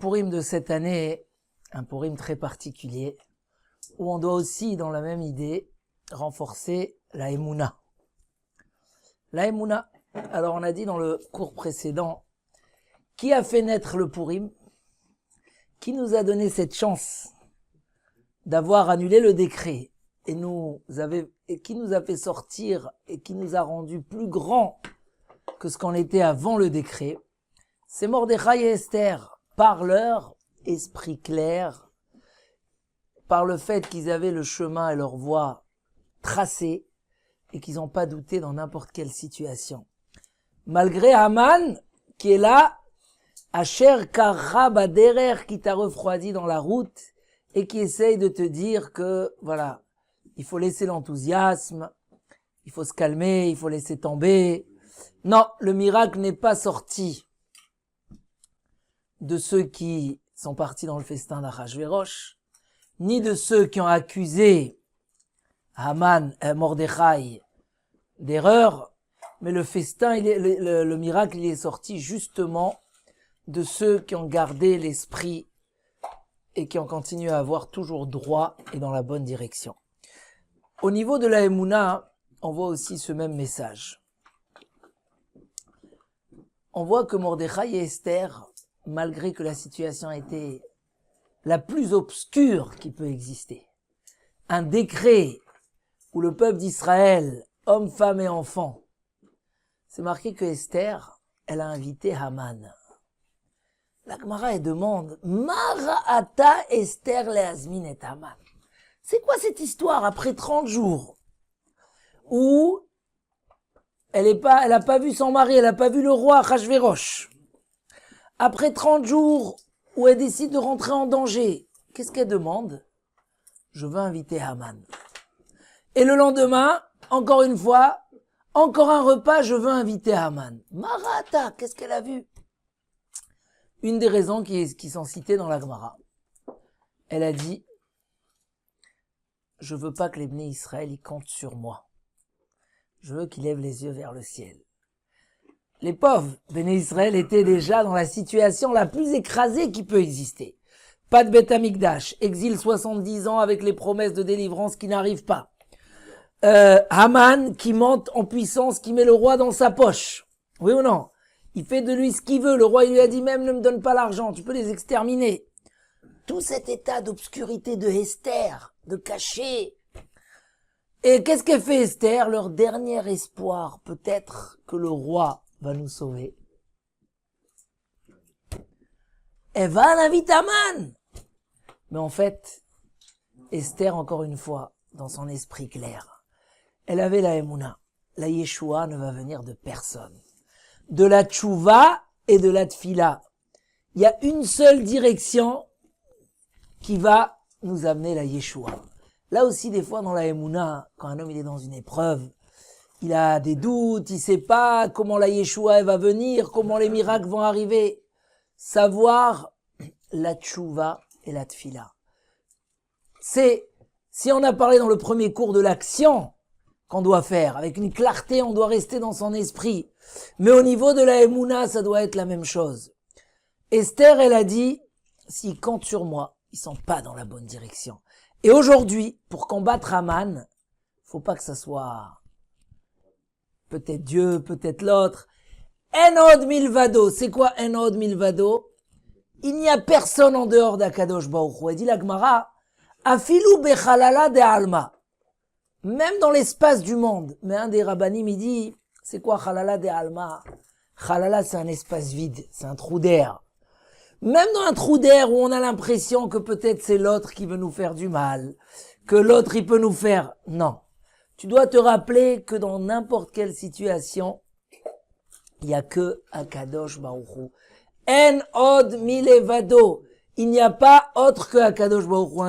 Purim de cette année est un Purim très particulier, où on doit aussi, dans la même idée, renforcer la Emouna. La Emouna, alors on a dit dans le cours précédent, qui a fait naître le Purim, qui nous a donné cette chance d'avoir annulé le décret, et qui nous a fait sortir, et qui nous a rendu plus grands que ce qu'on était avant le décret, c'est Mordechai et Esther, par leur esprit clair, par le fait qu'ils avaient le chemin et leur voie tracée, et qu'ils n'ont pas douté dans n'importe quelle situation. Malgré Haman, qui est là, Asher Kara Baderer, qui t'a refroidi dans la route, et qui essaye de te dire que, voilà, il faut laisser l'enthousiasme, il faut se calmer, il faut laisser tomber. Non, le miracle n'est pas sorti de ceux qui sont partis dans le festin d'Achashverosh, ni de ceux qui ont accusé Haman et Mordechai d'erreur, mais le festin, le miracle, il est sorti justement de ceux qui ont gardé l'esprit et qui ont continué à avoir toujours droit et dans la bonne direction. Au niveau de la Emouna, on voit aussi ce même message. On voit que Mordechai et Esther, malgré que la situation était la plus obscure qui peut exister, un décret où le peuple d'Israël, hommes, femmes et enfants, c'est marqué que Esther, elle a invité Haman. La Gemara, elle demande, Mara'ata Esther le'azmin et Haman. C'est quoi cette histoire après 30 jours où elle a pas vu son mari, elle a pas vu le roi Achashverosh. Après 30 jours où elle décide de rentrer en danger, qu'est-ce qu'elle demande? Je veux inviter Haman. Et le lendemain, encore une fois, encore un repas, je veux inviter Haman. Marata, qu'est-ce qu'elle a vu? Une des raisons qui sont citées dans la Gemara. Elle a dit, je veux pas que les Bnei Israël y comptent sur moi. Je veux qu'ils lèvent les yeux vers le ciel. Les pauvres Bnei Israël étaient déjà dans la situation la plus écrasée qui peut exister. Pas de Beth Amikdash, exil 70 ans avec les promesses de délivrance qui n'arrivent pas. Haman qui monte en puissance, qui met le roi dans sa poche. Oui ou non? Il fait de lui ce qu'il veut. Le roi, il lui a dit même, ne me donne pas l'argent, tu peux les exterminer. Tout cet état d'obscurité de Esther, de caché. Et qu'est-ce qu'elle fait Esther? Leur dernier espoir, peut-être que le roi va nous sauver. Elle va l'inviter Haman. Mais en fait, Esther, encore une fois, dans son esprit clair, elle avait la Emouna. La Yeshua ne va venir de personne. De la Tchouva et de la Tfila. Il y a une seule direction qui va nous amener la Yeshua. Là aussi, des fois, dans la Emouna, quand un homme il est dans une épreuve, il a des doutes, il sait pas comment la Yeshua elle va venir, comment les miracles vont arriver. Savoir la Tchouva et la Tfila. Si on a parlé dans le premier cours de l'action qu'on doit faire, avec une clarté, on doit rester dans son esprit. Mais au niveau de la Emouna, ça doit être la même chose. Esther, elle a dit, s'ils comptent sur moi, ils sont pas dans la bonne direction. Et aujourd'hui, pour combattre Haman, faut pas que ça soit peut-être Dieu, peut-être l'autre. Enod milvado. C'est quoi Enod milvado? Il n'y a personne en dehors d'Akadosh Baruch Hu. Elle dit la Gemara, Afilu bechalala de alma. Même dans l'espace du monde. Mais un des rabbanim, il dit, c'est quoi chalala de alma? Chalala, c'est un espace vide, c'est un trou d'air. Même dans un trou d'air où on a l'impression que peut-être c'est l'autre qui veut nous faire du mal, que l'autre il peut nous faire... Non. Tu dois te rappeler que dans n'importe quelle situation, il n'y a que Akadosh Baruch Hu. En od milevado. Il n'y a pas autre que Akadosh Baruch Hu.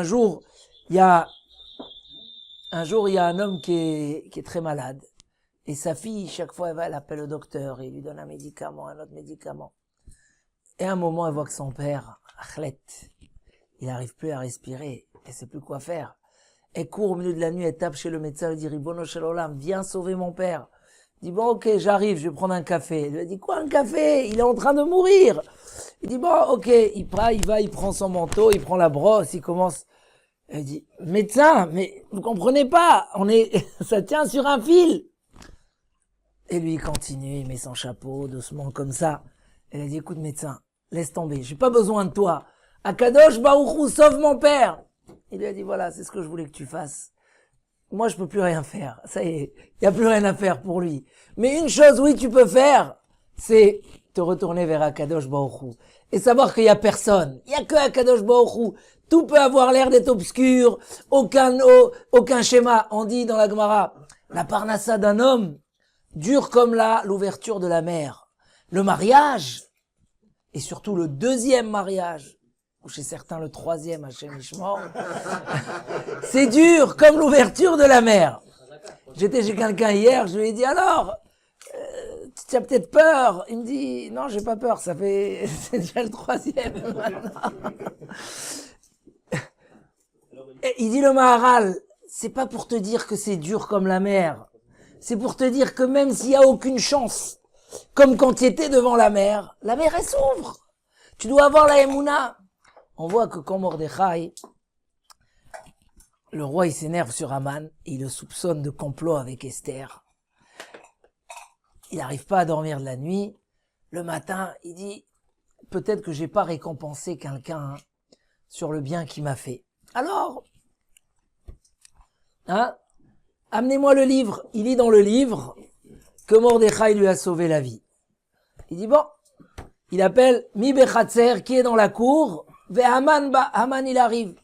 Un jour, il y a un homme qui est très malade. Et sa fille, chaque fois, elle appelle le docteur et il lui donne un médicament, un autre médicament. Et à un moment, elle voit que son père, Achlet, il n'arrive plus à respirer. Elle sait plus quoi faire. Elle court au milieu de la nuit, elle tape chez le médecin, elle dit, Ribono Shel Olam, viens sauver mon père. Il dit, bon, ok, j'arrive, je vais prendre un café. Elle lui a dit, quoi, un café? Il est en train de mourir. Il dit, bon, ok, il prend son manteau, il prend la brosse, il commence. Il dit, médecin, mais vous comprenez pas, ça tient sur un fil. Et lui, il continue, il met son chapeau, doucement, comme ça. Elle a dit, écoute, médecin, laisse tomber, j'ai pas besoin de toi. Akadosh Baruch Hu, sauve mon père. Il lui a dit, voilà, c'est ce que je voulais que tu fasses. Moi, je peux plus rien faire. Ça y est, il y a plus rien à faire pour lui. Mais une chose, oui, tu peux faire, c'est te retourner vers Akadosh Baruch Hu. Et savoir qu'il y a personne. Il y a que Akadosh Baruch Hu. Tout peut avoir l'air d'être obscur. Aucun schéma. On dit dans la Gemara, la parnassa d'un homme dure comme l'ouverture de la mer. Le mariage, et surtout le deuxième mariage, ou chez certains le troisième, Hachem Ishmor, c'est dur comme l'ouverture de la mer. J'étais chez quelqu'un hier, je lui ai dit, alors, tu as peut-être peur? Il me dit, non, j'ai pas peur, c'est déjà le troisième. Et il dit le Maharal, c'est pas pour te dire que c'est dur comme la mer, c'est pour te dire que même s'il y a aucune chance, comme quand tu étais devant la mer elle s'ouvre. Tu dois avoir la Emouna. On voit que quand Mordechai, le roi il s'énerve sur Haman, et il le soupçonne de complot avec Esther. Il n'arrive pas à dormir de la nuit. Le matin, il dit, peut-être que j'ai pas récompensé quelqu'un sur le bien qu'il m'a fait. Alors, amenez-moi le livre. Il lit dans le livre que Mordechai lui a sauvé la vie. Il dit, bon, il appelle Mi Bechatzer qui est dans la cour, ve Haman il arrive.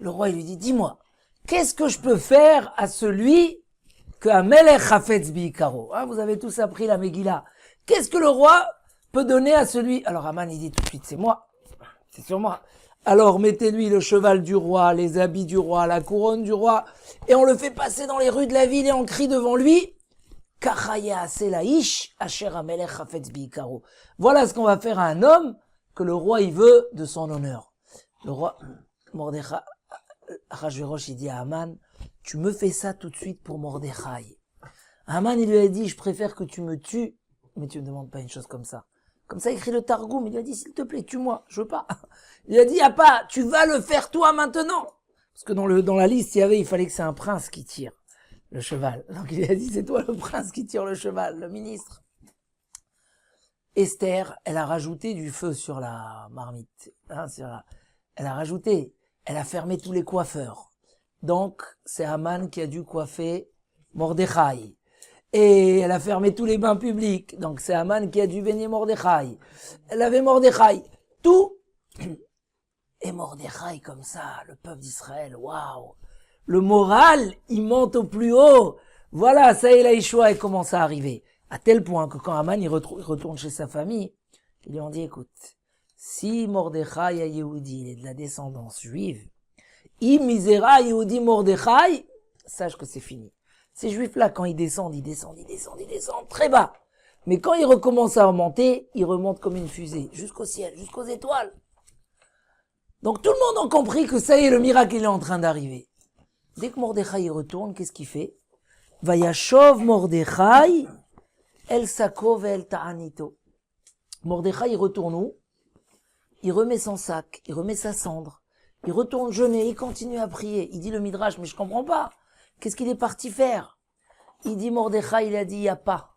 Le roi il lui dit, dis-moi, qu'est-ce que je peux faire à celui que Amelech Hafetz Bi'ikaro? Vous avez tous appris la Megillah. Qu'est-ce que le roi peut donner à celui? Alors Haman il dit tout de suite, c'est moi, c'est sur moi. Alors mettez-lui le cheval du roi, les habits du roi, la couronne du roi, et on le fait passer dans les rues de la ville et on crie devant lui, voilà ce qu'on va faire à un homme que le roi il veut de son honneur. Le roi Mordechai, Achashverosh il dit à Haman, tu me fais ça tout de suite pour Mordechai. Haman il lui a dit, je préfère que tu me tues, mais tu ne me demandes pas une chose comme ça. Comme ça écrit le Targum, il lui a dit, s'il te plaît, tue-moi, je veux pas. Il lui a dit, y a pas, tu vas le faire toi maintenant. Parce que dans la liste, il fallait que c'est un prince qui tire le cheval. Donc il a dit, c'est toi le prince qui tire le cheval, le ministre. Esther, elle a rajouté du feu sur la marmite. Elle a rajouté, elle a fermé tous les coiffeurs. Donc, c'est Haman qui a dû coiffer Mordechai. Et elle a fermé tous les bains publics. Donc, c'est Haman qui a dû baigner Mordechai. Elle avait Mordechai. Tout. Et Mordechai, comme ça, le peuple d'Israël, waouh! Le moral, il monte au plus haut. Voilà, ça y est, la Yeshua, elle commence à arriver. À tel point que quand Haman, il retourne chez sa famille, ils lui ont dit, écoute, si Mordechai a Yehudi, il est de la descendance juive, Misera Yehudi Mordechai, sache que c'est fini. Ces juifs-là, quand ils descendent très bas. Mais quand ils recommencent à remonter, ils remontent comme une fusée, jusqu'au ciel, jusqu'aux étoiles. Donc tout le monde a compris que ça y est, le miracle il est en train d'arriver. Dès que Mordechai y retourne, qu'est-ce qu'il fait? Vayashov Mordechai el sako ve'el ta'anito. Mordechai il retourne où? Il remet son sac, il remet sa cendre, il retourne jeûner, il continue à prier. Il dit le Midrash, mais je comprends pas. Qu'est-ce qu'il est parti faire? Il dit Mordechai, il a dit, il n'y a pas.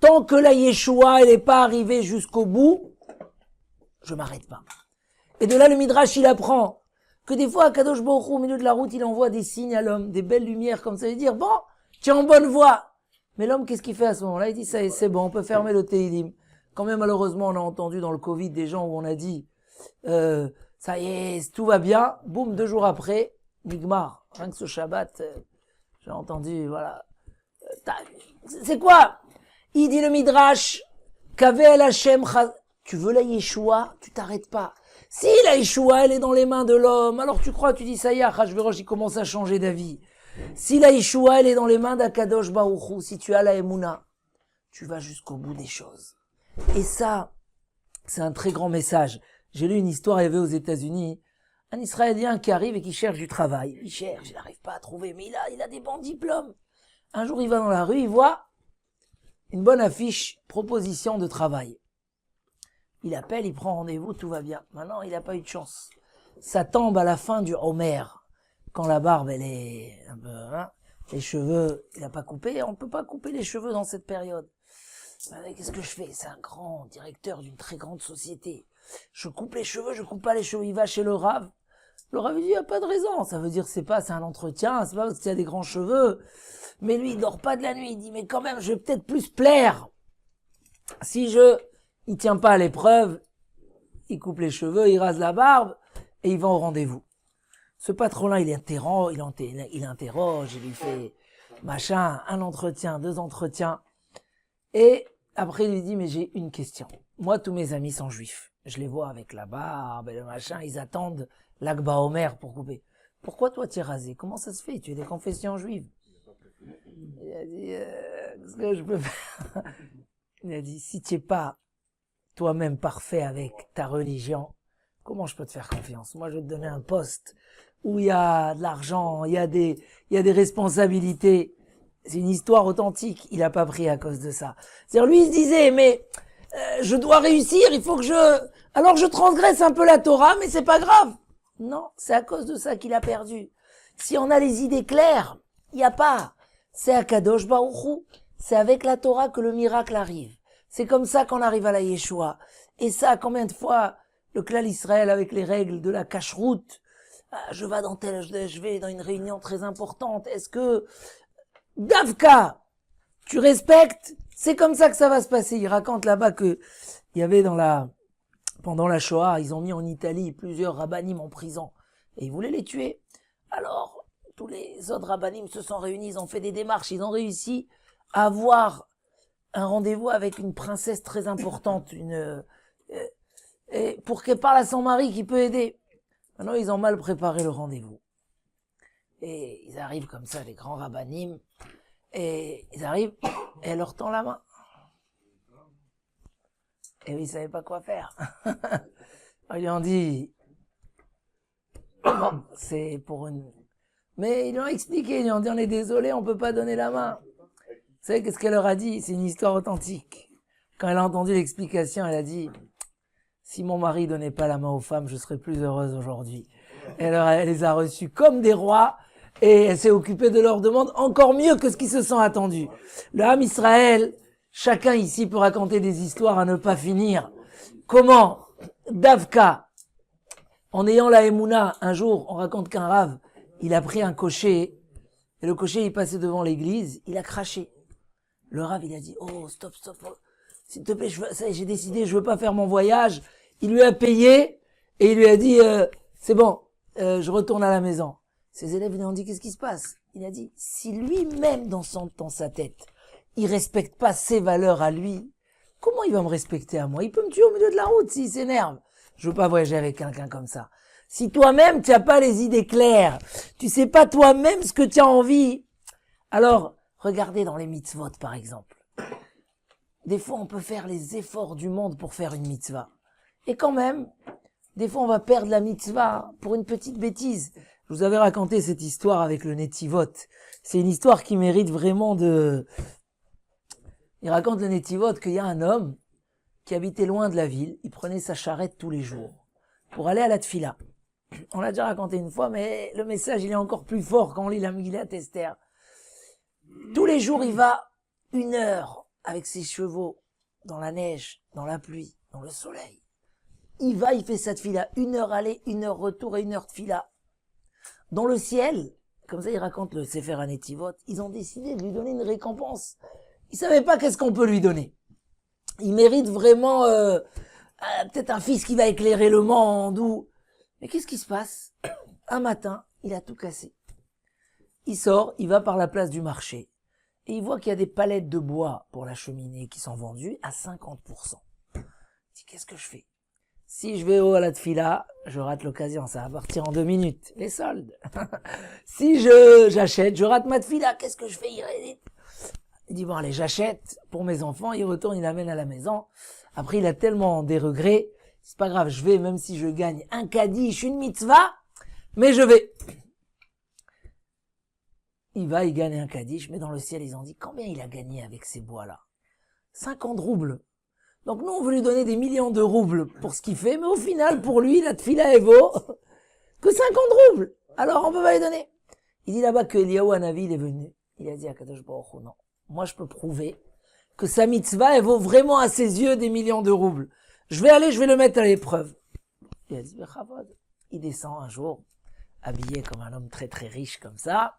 Tant que la Yeshua, elle n'est pas arrivée jusqu'au bout, je m'arrête pas. Et de là, le Midrash, il apprend que des fois, Kadosh Baruch Hu, au milieu de la route, il envoie des signes à l'homme, des belles lumières, comme ça veut dire, bon, tu es en bonne voie. Mais l'homme, qu'est-ce qu'il fait à ce moment-là? Il dit, ça y est, c'est bon, on peut fermer le Teilim. Quand même, malheureusement, on a entendu dans le Covid des gens où on a dit, ça y est, tout va bien. Boum, 2 jours après, Nigmar. Rien que ce Shabbat, j'ai entendu, voilà. C'est quoi? Il dit le Midrash, Kavel Hashem, tu veux la Yeshua, tu t'arrêtes pas. Si la Yeshua, elle est dans les mains de l'homme, alors tu crois, tu dis, ça y est, Achashverosh, il commence à changer d'avis. Si la Yeshua, elle est dans les mains d'Akadosh Baruch Hu, si tu as la Emouna, tu vas jusqu'au bout des choses. Et ça, c'est un très grand message. J'ai lu une histoire, il y avait aux États-Unis, un Israélien qui arrive et qui cherche du travail. Il cherche, il n'arrive pas à trouver, mais il a des bons diplômes. Un jour, il va dans la rue, il voit une bonne affiche, proposition de travail. Il appelle, il prend rendez-vous, tout va bien. Maintenant, il n'a pas eu de chance. Ça tombe à la fin du Homer, quand la barbe, elle est un peu, les cheveux, il n'a pas coupé. On ne peut pas couper les cheveux dans cette période. Qu'est-ce que je fais? C'est un grand directeur d'une très grande société. Je coupe les cheveux, je coupe pas les cheveux. Il va chez le Rav. Le Rav dit, il n'y a pas de raison. Ça veut dire, c'est un entretien, c'est pas parce qu'il a des grands cheveux. Mais lui, il dort pas de la nuit. Il dit, mais quand même, je vais peut-être plus plaire. Si il tient pas à l'épreuve, il coupe les cheveux, il rase la barbe, et il va au rendez-vous. Ce patron-là, il interroge, il lui fait machin, un entretien, 2 entretiens. Et après, il lui dit, mais j'ai une question. Moi, tous mes amis sont juifs. Je les vois avec la barbe et le machin, ils attendent l'Akba Omer pour couper. Pourquoi toi, tu es rasé? Comment ça se fait? Tu es des confessions juives. Il a dit, qu'est-ce que je peux faire? Il a dit, si tu n'es pas toi-même parfait avec ta religion, comment je peux te faire confiance? Moi, je vais te donner un poste où il y a de l'argent, il y a des responsabilités. C'est une histoire authentique. Il a pas pris à cause de ça. C'est-à-dire, lui, il se disait, mais je dois réussir, il faut que alors je transgresse un peu la Torah, mais c'est pas grave. Non, c'est à cause de ça qu'il a perdu. Si on a les idées claires, il n'y a pas. C'est à Kadosh Baruch Hu. C'est avec la Torah que le miracle arrive. C'est comme ça qu'on arrive à la Yeshua. Et ça, combien de fois le Klal Israël avec les règles de la cacheroute, je vais dans une réunion très importante. Est-ce que Davka, tu respectes? C'est comme ça que ça va se passer. Il raconte là-bas que il y avait pendant la Shoah, ils ont mis en Italie plusieurs rabbinim en prison et ils voulaient les tuer. Alors, tous les autres rabbinim se sont réunis, ils ont fait des démarches, ils ont réussi à avoir un rendez-vous avec une princesse très importante, et pour qu'elle parle à son mari qui peut aider. Maintenant, ils ont mal préparé le rendez-vous. Et ils arrivent comme ça, les grands rabbinim, et ils arrivent, et elle leur tend la main. Et ils savaient pas quoi faire. Ils lui ont dit, bon, c'est pour une... Mais ils lui ont expliqué, ils lui ont dit, on est désolé, on peut pas donner la main. Vous savez qu'est-ce qu'elle leur a dit? C'est une histoire authentique. Quand elle a entendu l'explication, elle a dit, si mon mari donnait pas la main aux femmes, je serais plus heureuse aujourd'hui. Elle les a reçus comme des rois, et elle s'est occupée de leurs demandes encore mieux que ce qu'ils se sont attendus. Le Ham Israël, chacun ici peut raconter des histoires à ne pas finir. Comment Davka, en ayant la Emouna, un jour, on raconte qu'un rave, il a pris un cocher, et le cocher, il passait devant l'église, il a craché. Le rave, il a dit, oh, stop, s'il te plaît, j'ai décidé, je veux pas faire mon voyage. Il lui a payé, et il lui a dit, c'est bon, je retourne à la maison. Ses élèves lui ont dit, qu'est-ce qui se passe? Il a dit, si lui-même, dans sa tête, il respecte pas ses valeurs à lui, comment il va me respecter à moi? Il peut me tuer au milieu de la route s'il s'énerve. Je veux pas voyager avec quelqu'un comme ça. Si toi-même, tu as pas les idées claires, tu sais pas toi-même ce que tu as envie, alors, regardez dans les mitzvot, par exemple. Des fois, on peut faire les efforts du monde pour faire une mitzvah. Et quand même, des fois, on va perdre la mitzvah pour une petite bêtise. Je vous avais raconté cette histoire avec le Netivot. C'est une histoire qui mérite vraiment Il raconte le Netivot qu'il y a un homme qui habitait loin de la ville. Il prenait sa charrette tous les jours pour aller à la tfila. On l'a déjà raconté une fois, mais le message, il est encore plus fort quand on lit la Megillat Esther. Tous les jours, il va 1 heure avec ses chevaux dans la neige, dans la pluie, dans le soleil. Il fait sa tfila, 1 heure aller, 1 heure retour et 1 heure tfila. Dans le ciel, comme ça il raconte le Sefer HaNetivot, ils ont décidé de lui donner une récompense. Ils savaient pas qu'est-ce qu'on peut lui donner. Il mérite vraiment peut-être un fils qui va éclairer le monde ou... Mais qu'est-ce qui se passe? Un matin, il a tout cassé. Il sort, il va par la place du marché et il voit qu'il y a des palettes de bois pour la cheminée qui sont vendues à 50%. Il dit, qu'est-ce que je fais? Si je vais à la tfila, je rate l'occasion, ça va partir en 2 minutes, les soldes. Si j'achète, je rate ma tfila, qu'est-ce que je fais? Il dit, bon allez, j'achète pour mes enfants, il retourne, il l'amène à la maison. Après, il a tellement des regrets, c'est pas grave, je vais, même si je gagne un kaddish, une mitzvah, mais je vais. Il gagne un kaddish, mais dans le ciel, ils ont dit, combien il a gagné avec ces bois-là? 50 roubles. Donc nous, on veut lui donner des millions de roubles pour ce qu'il fait, mais au final, pour lui, la tfila, elle vaut que 50 roubles. Alors, on peut pas lui donner. Il dit là-bas que Eliyahu Hanavi, il est venu. Il a dit à Kadosh Baruch Hu, non. Moi, je peux prouver que sa mitzvah, elle vaut vraiment à ses yeux des millions de roubles. Je vais le mettre à l'épreuve. Il a dit, il descend un jour, habillé comme un homme très très riche comme ça,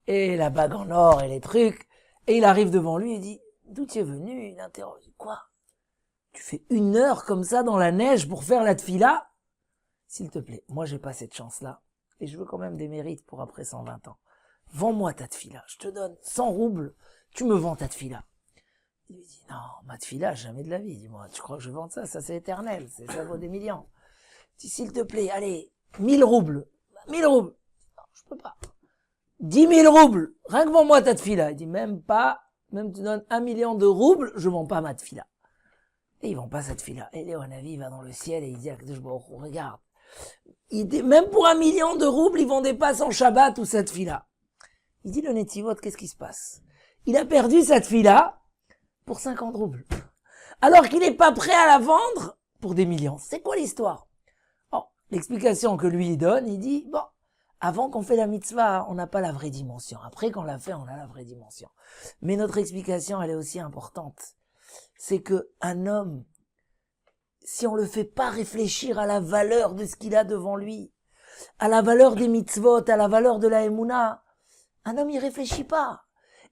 et la bague en or et les trucs, et il arrive devant lui et dit, d'où tu es venu? Il interroge, quoi? Tu fais 1 heure comme ça dans la neige pour faire la tfila? S'il te plaît, moi j'ai pas cette chance-là, et je veux quand même des mérites pour après 120 ans. Vends-moi ta tfila, je te donne 100 roubles, tu me vends ta tfila. Il lui dit, non, ma tfila, jamais de la vie. Dis-moi, tu crois que je vends ça? Ça c'est éternel, ça vaut des millions. Il dit, s'il te plaît, allez, 1000 roubles. 1000 roubles. Non, je peux pas. 10 000 roubles. Rien que vends-moi ta tfila. Il dit, même tu donnes 1 million de roubles, je vends pas ma tfila. Et ils vend pas sa tfila. Et Léon Avi va dans le ciel et il dit à Kadosh Baruch Hu, regarde. Même pour 1 million de roubles, ils vendaient pas son Shabbat ou sa tfila. Il dit, le Netivot, qu'est-ce qui se passe? Il a perdu sa tfila pour 50 roubles. Alors qu'il n'est pas prêt à la vendre pour des millions. C'est quoi l'histoire? L'explication que lui il donne, il dit, bon, avant qu'on fait la mitzvah, on n'a pas la vraie dimension. Après qu'on l'a fait, on a la vraie dimension. Mais notre explication, elle est aussi importante. C'est que un homme, si on le fait pas réfléchir à la valeur de ce qu'il a devant lui, à la valeur des mitzvot, à la valeur de la Emouna, un homme, il réfléchit pas.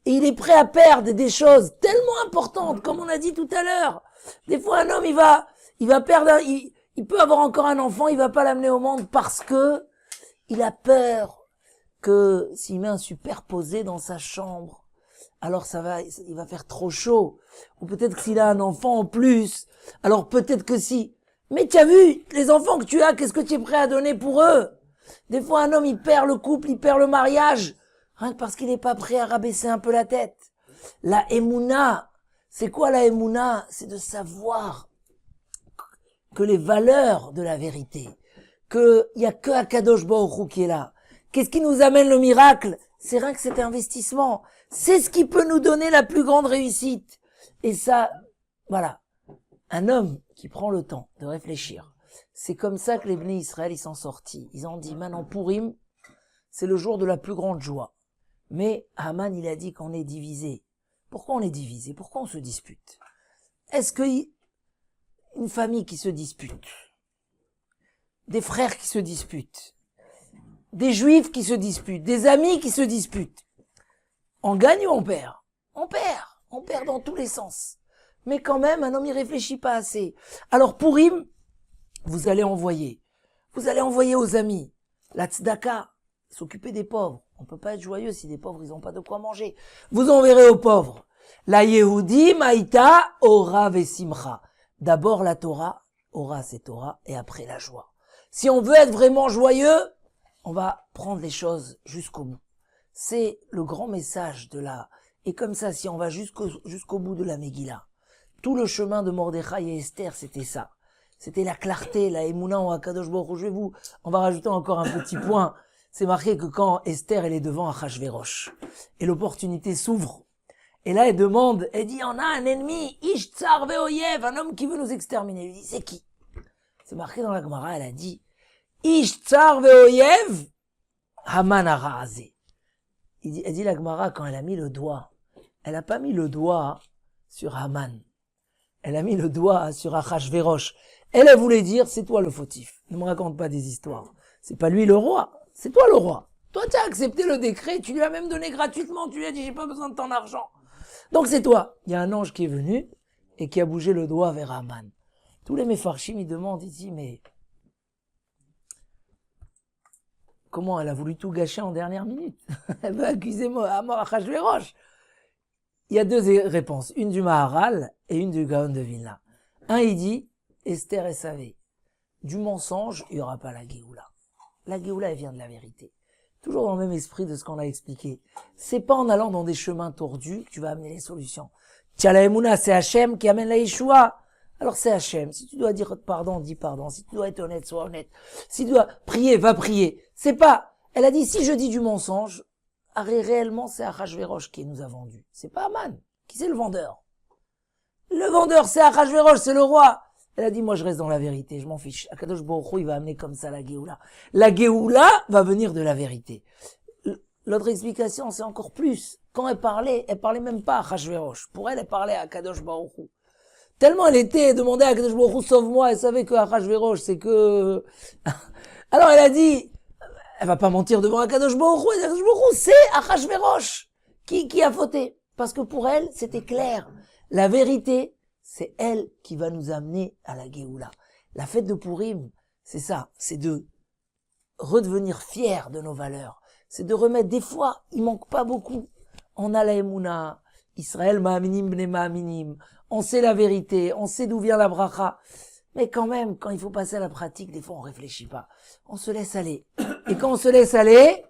Et il est prêt à perdre des choses tellement importantes, comme on a dit tout à l'heure. Des fois, un homme, il va perdre, il peut avoir encore un enfant, il va pas l'amener au monde parce que il a peur que s'il met un superposé dans sa chambre, alors il va faire trop chaud. Ou peut-être que s'il a un enfant en plus, alors peut-être que si. Mais tu as vu, les enfants que tu as, qu'est-ce que tu es prêt à donner pour eux? Des fois, un homme, il perd le couple, il perd le mariage, rien que parce qu'il n'est pas prêt à rabaisser un peu la tête. La Emouna, c'est quoi la Emouna? C'est de savoir que les valeurs de la vérité, que il y a que Akadosh Baruch Hu qui est là. Qu'est-ce qui nous amène le miracle? C'est rien que cet investissement. C'est ce qui peut nous donner la plus grande réussite. Et ça, voilà. Un homme qui prend le temps de réfléchir. C'est comme ça que les Bnei Israël, ils sont sortis. Ils ont dit, maintenant, Purim, c'est le jour de la plus grande joie. Mais Haman, il a dit qu'on est divisé. Pourquoi on est divisé? Pourquoi on se dispute? Est-ce que une famille qui se dispute, des frères qui se disputent, des juifs qui se disputent, des amis qui se disputent, on gagne ou on perd? On perd dans tous les sens. Mais quand même, un homme y réfléchit pas assez. Alors Purim, vous allez envoyer aux amis la tzedaka, s'occuper des pauvres. On peut pas être joyeux si les pauvres ils ont pas de quoi manger. Vous enverrez aux pauvres la Yehudi Maïta Ora Vesimcha. D'abord la Torah, Ora c'est Torah, et après la joie. Si on veut être vraiment joyeux, on va prendre les choses jusqu'au bout. C'est le grand message de la... Et comme ça, si on va jusqu'au bout de la Megillah, tout le chemin de Mordechai et Esther, c'était ça. C'était la clarté, la Emouna en Akadosh Baruch Hu. On va rajouter encore un petit point. C'est marqué que quand Esther, elle est devant Achashverosh, et l'opportunité s'ouvre, et là, elle demande, elle dit, on a un ennemi, Ish Tsar Veoyev, un homme qui veut nous exterminer. Elle lui dit, c'est qui? C'est marqué dans la Gemara, elle a dit, Ish Tsar Veoyev, Haman Araazé. Elle dit la Gemara, quand elle a mis le doigt, elle a pas mis le doigt sur Haman. Elle a mis le doigt sur Achashverosh. Elle voulait dire, c'est toi le fautif. Ne me raconte pas des histoires. C'est pas lui le roi, c'est toi le roi. Toi, tu as accepté le décret, tu lui as même donné gratuitement, tu lui as dit, j'ai pas besoin de ton argent. Donc c'est toi. Il y a un ange qui est venu et qui a bougé le doigt vers Haman. Tous les Mefarshim, ils demandent, ils disent, mais comment elle a voulu tout gâcher en dernière minute? Elle veut accuser Achashverosh. Il y a 2 réponses, une du Maharal et une du Gaon de Vilna. Un, il dit, Esther, elle savait, du mensonge, il n'y aura pas la Géoula. La Géoula, elle vient de la vérité. Toujours dans le même esprit de ce qu'on a expliqué. C'est pas en allant dans des chemins tordus que tu vas amener les solutions. Tiens, la Emouna, c'est Hachem qui amène la Yeshua. Alors c'est Hachem. Si tu dois dire pardon, dis pardon. Si tu dois être honnête, sois honnête. Si tu dois prier, va prier. C'est pas, elle a dit, si je dis du mensonge, réellement, c'est Achashverosh qui nous a vendu. C'est pas Haman. Qui c'est le vendeur? Le vendeur, c'est Achashverosh, c'est le roi. Elle a dit, moi, je reste dans la vérité, je m'en fiche. Akadosh Baruch Hu, il va amener comme ça la Géoula. La Géoula va venir de la vérité. L'autre explication, c'est encore plus. Quand elle parlait même pas à Achashverosh. Pour elle, elle parlait à Akadosh Baruch Hu. Tellement elle était demandée à Akadosh Baruch Hu, sauve-moi, elle savait que Achashverosh, c'est que... Alors elle a dit, elle va pas mentir devant Akadosh Baruch Hu, Akadosh Baruch Hu, c'est Achashverosh qui a fauté. Parce que pour elle, c'était clair. La vérité, c'est elle qui va nous amener à la Géoula. La fête de Purim, c'est ça, c'est de redevenir fiers de nos valeurs. C'est de remettre, des fois, il manque pas beaucoup. On a la Emouna, Israël ma'aminim bnei ma'aminim, on sait la vérité, on sait d'où vient la bracha. Mais quand même, quand il faut passer à la pratique, des fois on réfléchit pas. On se laisse aller. Et quand on se laisse aller,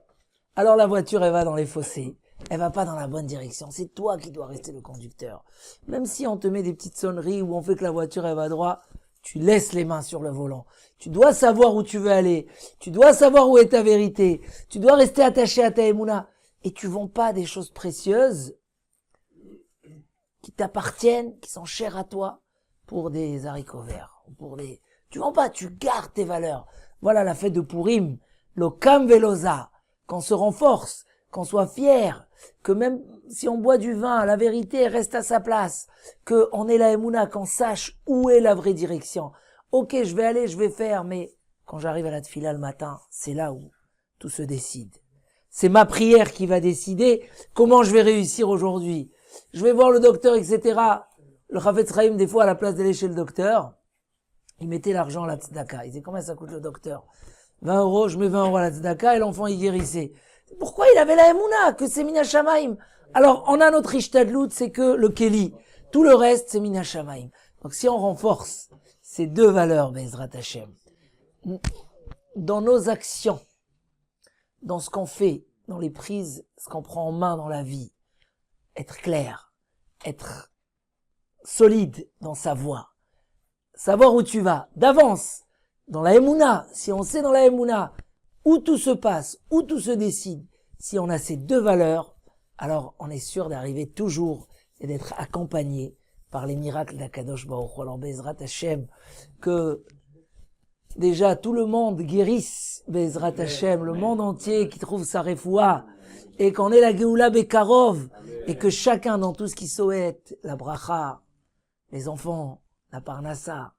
alors la voiture, elle va dans les fossés. Elle va pas dans la bonne direction. C'est toi qui dois rester le conducteur. Même si on te met des petites sonneries ou on fait que la voiture, elle va droit, tu laisses les mains sur le volant. Tu dois savoir où tu veux aller. Tu dois savoir où est ta vérité. Tu dois rester attaché à ta émouna. Et tu vends pas des choses précieuses qui t'appartiennent, qui sont chères à toi, pour des haricots verts. Tu vends pas, tu gardes tes valeurs. Voilà la fête de Purim. Le Kam Veloza. Qu'on se renforce, qu'on soit fier, que même si on boit du vin, la vérité reste à sa place, que on ait la émouna, qu'on sache où est la vraie direction. Ok, je vais aller, je vais faire, mais quand j'arrive à la tefila le matin, c'est là où tout se décide. C'est ma prière qui va décider comment je vais réussir aujourd'hui. Je vais voir le docteur, etc. Le Chafetz Chaim, des fois, à la place d'aller chez le docteur, il mettait l'argent à la tzedaka. Il disait, combien ça coûte le docteur? 20 euros, je mets 20 euros à la tzedaka et l'enfant, il guérissait. Pourquoi il avait la Emouna, que c'est Mina Shamaim? Alors, on a notre Ishtadlout, c'est que le Keli. Tout le reste, c'est Mina Shamaim. Donc, si on renforce ces deux valeurs, Bezrat Hashem, dans nos actions, dans ce qu'on fait, dans les prises, ce qu'on prend en main dans la vie, être clair, être solide dans sa voie, savoir où tu vas, d'avance, dans la Emouna, si on sait dans la Emouna, où tout se passe, où tout se décide, si on a ces deux valeurs, alors on est sûr d'arriver toujours et d'être accompagné par les miracles d'Akadosh Baruch Hu. Alors Bezrat Hashem, que déjà tout le monde guérisse, Bezrat Hashem, le monde entier qui trouve sa refoua, et qu'on ait la Géoula Bekarov, et que chacun dans tout ce qui souhaite, la bracha, les enfants, la parnassa,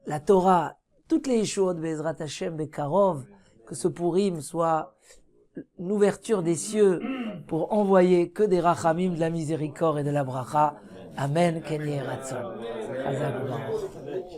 la Torah, toutes les Yeshuot Bezrat Hashem Bekarov, que ce Purim soit une ouverture des cieux pour envoyer que des rachamim, de la miséricorde et de la bracha. Amen. Ken Yeh Ratzon. Chazak u'Baruch.